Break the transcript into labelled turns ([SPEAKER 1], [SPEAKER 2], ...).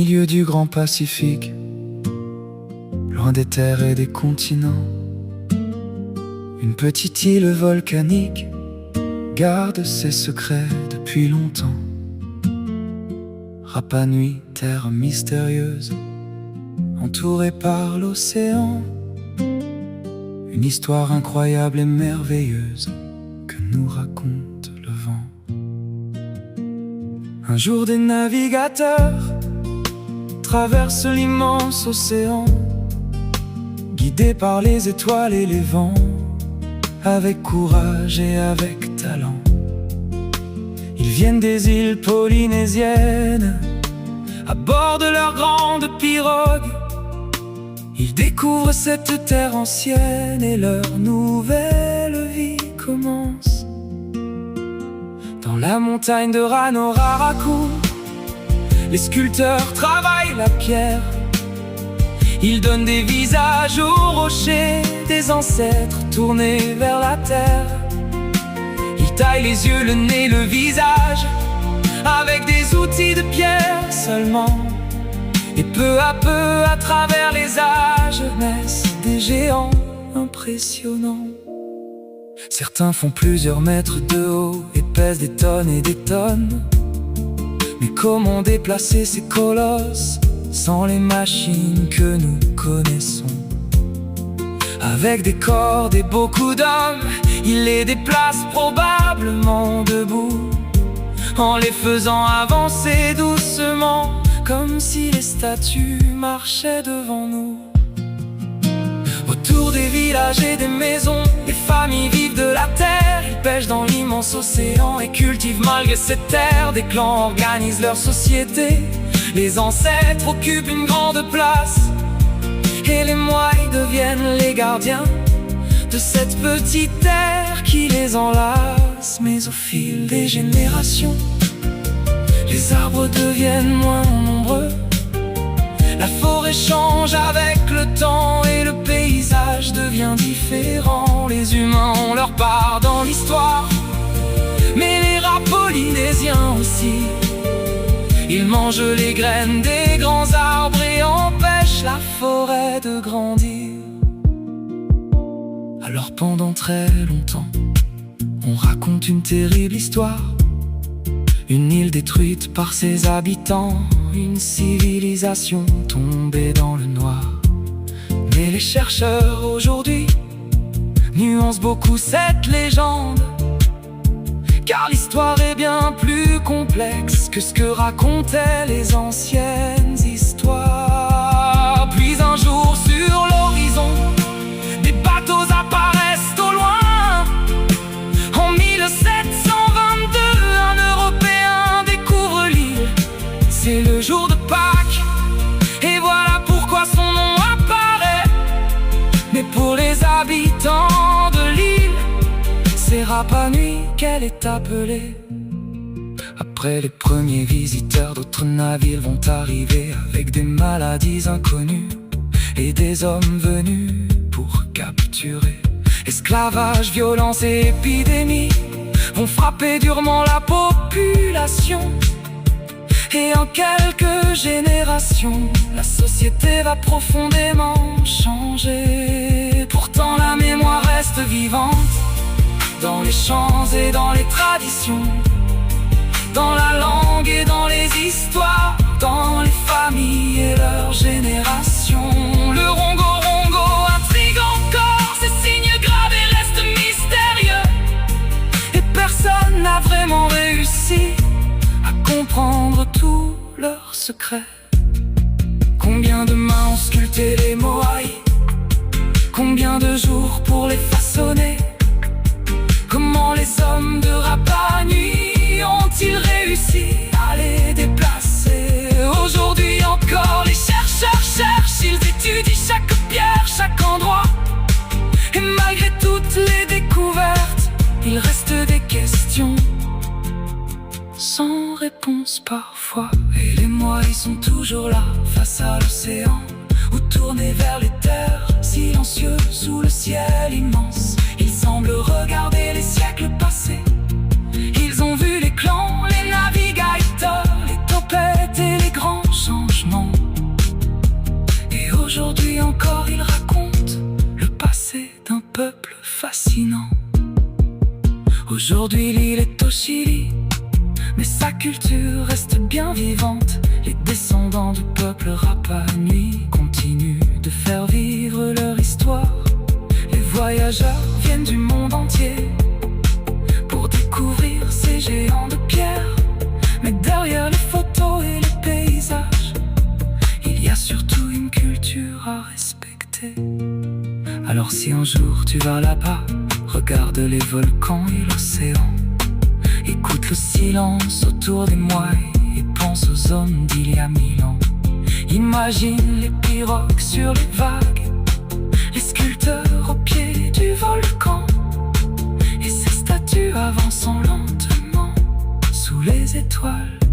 [SPEAKER 1] milieu du grand Pacifique, loin des terres et des continents, une petite île volcanique garde ses secrets depuis longtemps. Rapa Nui, terre mystérieuse, entourée par l'océan, une histoire incroyable et merveilleuse que nous raconte le vent. Un jour des navigateurs traversent l'immense océan, guidés par les étoiles et les vents, avec courage et avec talent. Ils viennent des îles polynésiennes, à bord de leur grande pirogue. Ils découvrent cette terre ancienne et leur nouvelle vie commence. Dans la montagne de Ranoraraku, les sculpteurs travaillent la pierre. Ils donnent des visages aux rochers des ancêtres tournés vers la terre. Ils taillent les yeux, le nez, le visage avec des outils de pierre seulement. Et peu à peu, à travers les âges, naissent des géants impressionnants. Certains font plusieurs mètres de haut et pèsent des tonnes et des tonnes. Mais comment déplacer ces colosses sans les machines que nous connaissons? Avec des cordes et beaucoup d'hommes, ils les déplacent probablement debout, en les faisant avancer doucement, comme si les statues marchaient devant nous. Autour des villages et des maisons, les familles vivent de la terre. Ils pêchent dans l'immense océan et cultivent malgré cette terre. Des clans organisent leur société, les ancêtres occupent une grande place, et les moaïs deviennent les gardiens de cette petite terre qui les enlace. Mais au fil des générations, les arbres deviennent moins nombreux, la forêt change avec le temps et le paysage devient différent. Les humains ont leur part dans l'histoire, mais les rats polynésiens aussi. Ils mangent les graines des grands arbres et empêchent la forêt de grandir. Alors pendant très longtemps, on raconte une terrible histoire. Une île détruite par ses habitants, une civilisation tombée dans le noir. Mais les chercheurs aujourd'hui nuancent beaucoup cette légende, car l'histoire est bien plus complexe que ce que racontaient les anciennes histoires. Puis un jour sur l'horizon, des bateaux apparaissent au loin. En 1722, un Européen découvre l'île. C'est le jour de Pâques, et voilà pourquoi son nom apparaît. Mais pour les habitants de l'île, c'est Rapa Nui qu'elle est appelée. Après les premiers visiteurs, d'autres navires vont arriver avec des maladies inconnues et des hommes venus pour capturer. Esclavage, violence et épidémie vont frapper durement la population. Et en quelques générations, la société va profondément changer. Pourtant la mémoire reste vivante, dans les chants et dans les traditions, dans la langue et dans les histoires, dans les familles et leurs générations. Le rongo-rongo intrigue encore, ses signes gravés restent mystérieux, et personne n'a vraiment réussi à comprendre tous leurs secrets. Combien de mains ont sculpté les moaïs? Combien de jours pour les façonner? Comment les hommes de Rapa Nui ont-ils réussi à les déplacer? Aujourd'hui encore, les chercheurs cherchent, ils étudient chaque pierre, chaque endroit. Et malgré toutes les découvertes, il reste des questions sans réponse parfois. Et les moaïs sont toujours là, face à l'océan, ou tournés vers les terres, silencieux sous le ciel immense. Ils semblent regarder les siècles passés. Ils ont vu les clans, les navigateurs, les topettes et les grands changements. Aujourd'hui l'île est au Chili, mais sa culture reste bien vivante. Les descendants du peuple Rapa Nui continuent de faire vivre leur histoire. Les voyageurs viennent du monde entier pour découvrir ces géants de pierre. Mais derrière les photos et les paysages, il y a surtout une culture à respecter. Alors si un jour tu vas là-bas, regarde les volcans et l'océan. Écoute le silence autour des moines et pense aux hommes d'il y a 1000 ans. Imagine les pirogues sur les vagues, les sculpteurs au pied du volcan, et ces statues avançant lentement sous les étoiles.